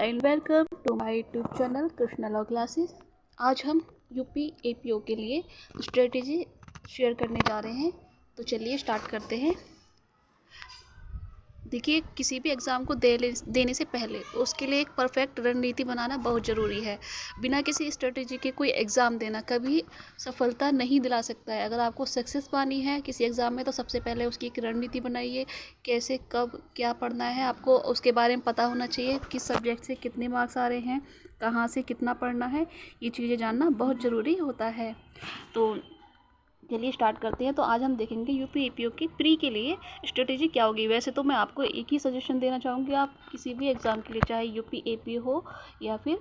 And welcome to my YouTube channel Krishna law classes. आज हम UP APO के लिए स्ट्रेटेजी शेयर करने जा रहे हैं, तो चलिए स्टार्ट करते हैं। देखिए, किसी भी एग्ज़ाम को देने से पहले उसके लिए एक परफेक्ट रणनीति बनाना बहुत ज़रूरी है। बिना किसी स्ट्रेटेजी के कोई एग्ज़ाम देना कभी सफलता नहीं दिला सकता है। अगर आपको सक्सेस पानी है किसी एग्ज़ाम में, तो सबसे पहले उसकी एक रणनीति बनाइए। कैसे, कब, क्या पढ़ना है, आपको उसके बारे में पता होना चाहिए। किस सब्जेक्ट से कितने मार्क्स आ रहे हैं, कहाँ से कितना पढ़ना है, ये चीज़ें जानना बहुत ज़रूरी होता है। तो चलिए स्टार्ट करते हैं। तो आज हम देखेंगे यूपी एपीओ की प्री के लिए स्ट्रेटेजी क्या होगी। वैसे तो मैं आपको एक ही सजेशन देना चाहूँगी, आप किसी भी एग्ज़ाम के लिए, चाहे यूपी एपीओ हो या फिर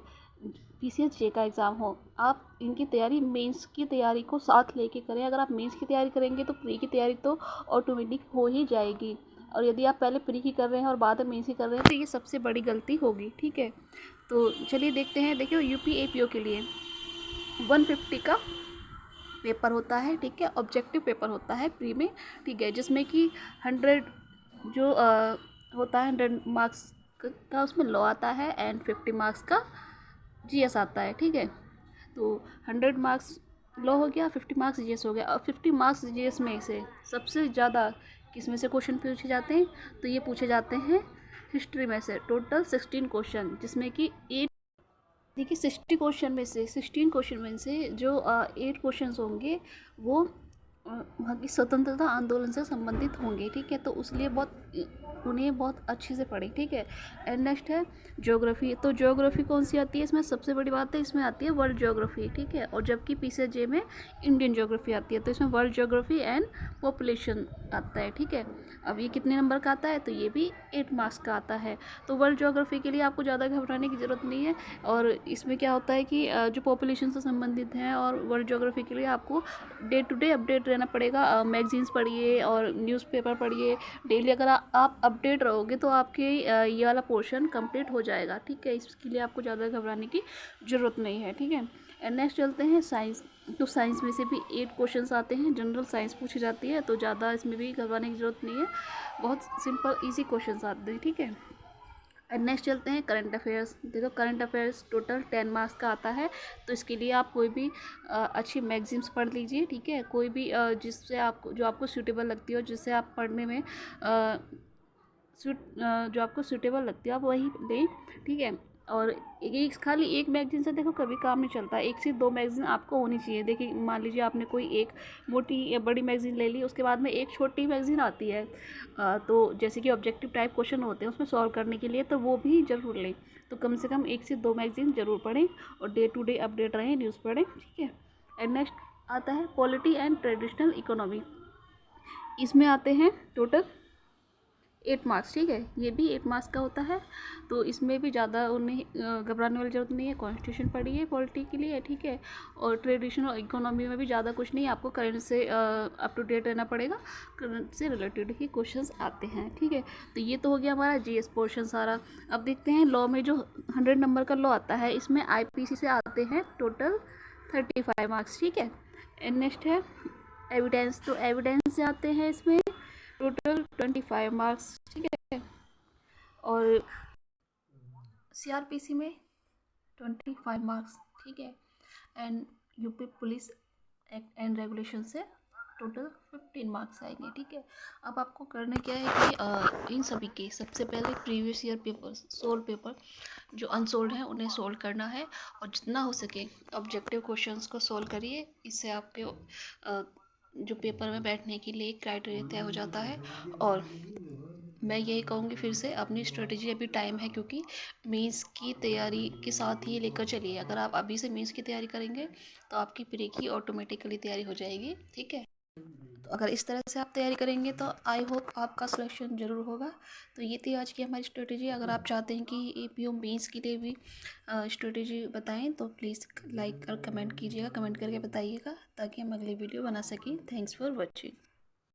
पीसीएस जे का एग्ज़ाम हो, आप इनकी तैयारी, मेंस की तैयारी को साथ लेके करें। अगर आप मेंस की तैयारी करेंगे तो प्री की तैयारी तो ऑटोमेटिक हो ही जाएगी। और यदि आप पहले प्री की कर रहे हैं और बाद में मेंस की कर रहे हैं, तो ये सबसे बड़ी गलती होगी। ठीक है, तो चलिए देखते हैं। देखिए, यूपी एपीओ के लिए 150 का पेपर होता है। ठीक है, ऑब्जेक्टिव पेपर होता है प्री में। ठीक है, जिसमें कि 100 जो होता है 100 मार्क्स का उसमें लॉ आता है एंड 50 मार्क्स का जीएस आता है। ठीक है, तो 100 मार्क्स लॉ हो गया, 50 मार्क्स जीएस हो गया। और 50 मार्क्स जीएस में से सबसे ज़्यादा किस में से क्वेश्चन पूछे जाते हैं, तो ये पूछे जाते हैं हिस्ट्री में से। टोटल 16 क्वेश्चन, जिसमें कि 8, देखिए 16 क्वेश्चन में से जो 8 क्वेश्चन होंगे वो वहाँ की स्वतंत्रता आंदोलन से संबंधित होंगे। ठीक है, तो उसलिए उन्हें बहुत अच्छे से पढ़ें। ठीक है, एंड नेक्स्ट है ज्योग्राफी। तो ज्योग्राफी कौन सी आती है इसमें? सबसे बड़ी बात है, इसमें आती है वर्ल्ड ज्योग्राफी। ठीक है, और जबकि पीसीएस में इंडियन ज्योग्राफी आती है, तो इसमें वर्ल्ड ज्योग्राफी एंड पॉपुलेशन आता है। ठीक है, अब ये कितने नंबर का आता है? तो ये भी 8 मार्क्स का आता है। तो वर्ल्ड ज्योग्राफी के लिए आपको ज़्यादा घबराने की ज़रूरत नहीं है। और इसमें क्या होता है कि जो पॉपुलेशन से संबंधित हैं, और वर्ल्ड ज्योग्राफी के लिए आपको डे टू डे अपडेट रहना पड़ेगा। मैगजीन्स पढ़िए और न्यूज़पेपर पढ़िए डेली। अगर आप अपडेट रहोगे तो आपके ये वाला पोर्शन कंप्लीट हो जाएगा। ठीक है, इसके लिए आपको ज़्यादा घबराने की ज़रूरत नहीं है। ठीक है, एंड नेक्स्ट चलते हैं साइंस। तो साइंस में से भी 8 क्वेश्चंस आते हैं। जनरल साइंस पूछी जाती है, तो ज़्यादा इसमें भी घबराने की ज़रूरत नहीं है। बहुत सिंपल ईजी क्वेश्चंस आते हैं। ठीक है, एंड नेक्स्ट चलते हैं करंट अफेयर्स। देखो, करंट अफेयर्स टोटल 10 मार्क्स का आता है। तो इसके लिए आप कोई भी अच्छी मैगजीन्स पढ़ लीजिए। ठीक है, कोई भी जिससे आपको, जो आपको सूटेबल लगती हो, जिससे आप पढ़ने में जो आपको सूटेबल लगती है, आप वही लें। ठीक है, और एक खाली एक मैगजीन से देखो कभी काम नहीं चलता। 1 से 2 मैगजीन आपको होनी चाहिए। देखिए, मान लीजिए आपने कोई एक मोटी या बड़ी मैगजीन ले ली, उसके बाद में एक छोटी मैगजीन आती है, तो जैसे कि ऑब्जेक्टिव टाइप क्वेश्चन होते हैं उसमें सॉल्व करने के लिए, तो वो भी ज़रूर लें। तो कम से कम 1 से 2 मैगजीन ज़रूर पढ़ें और डे टू डे अपडेट रहें, न्यूज़ पढ़ें। ठीक है, एंड नेक्स्ट आता है पॉलिटी एंड ट्रेडिशनल इकोनॉमी। इसमें आते हैं टोटल 8 मार्क्स। ठीक है, ये भी 8 मार्क्स का होता है। तो इसमें भी ज़्यादा उन्हें घबराने वाली ज़रूरत नहीं है। कॉन्स्टिट्यूशन पढ़िए पॉलिटी के लिए। ठीक है, और ट्रेडिशनल इकोनॉमी में भी ज़्यादा कुछ नहीं, आपको करंट से अप टू डेट रहना पड़ेगा। करंट से रिलेटेड ही क्वेश्चंस आते हैं। ठीक है, तो ये तो हो गया हमारा जीएस पोर्शन सारा। अब देखते हैं लॉ में जो 100 नंबर का लॉ आता है, इसमें आईपीसी से आते हैं टोटल 35 मार्क्स। ठीक है, एंड नेक्स्ट है एविडेंस। तो एविडेंस से आते हैं इसमें टोटल 25 मार्क्स। ठीक है, और सीआरपीसी में 25 मार्क्स। ठीक है, and UP police act and regulation से टोटल 15 मार्क्स आएंगे। ठीक है, अब आपको करना क्या है कि इन सभी के सबसे पहले previous year paper, solve paper जो अनसोल्ड हैं उन्हें सोल्व करना है, और जितना हो सके ऑब्जेक्टिव क्वेश्चंस को सोल्व करिए। इससे आपके जो पेपर में बैठने के लिए एक क्राइटेरिया तय हो जाता है। और मैं यही कहूँगी फिर से, अपनी स्ट्रेटजी अभी टाइम है, क्योंकि मेंस की तैयारी के साथ ही लेकर चलिए। अगर आप अभी से मेंस की तैयारी करेंगे तो आपकी प्री की ऑटोमेटिकली तैयारी हो जाएगी। ठीक है, तो अगर इस तरह से आप तैयारी करेंगे तो आई होप आपका सिलेक्शन ज़रूर होगा। तो ये थी आज की हमारी स्ट्रेटजी। अगर आप चाहते हैं कि एपीओ मेंस के लिए भी स्ट्रेटजी बताएं, तो प्लीज़ लाइक और कमेंट कीजिएगा, कमेंट करके बताइएगा, ताकि हम अगली वीडियो बना सकें। Thanks for watching.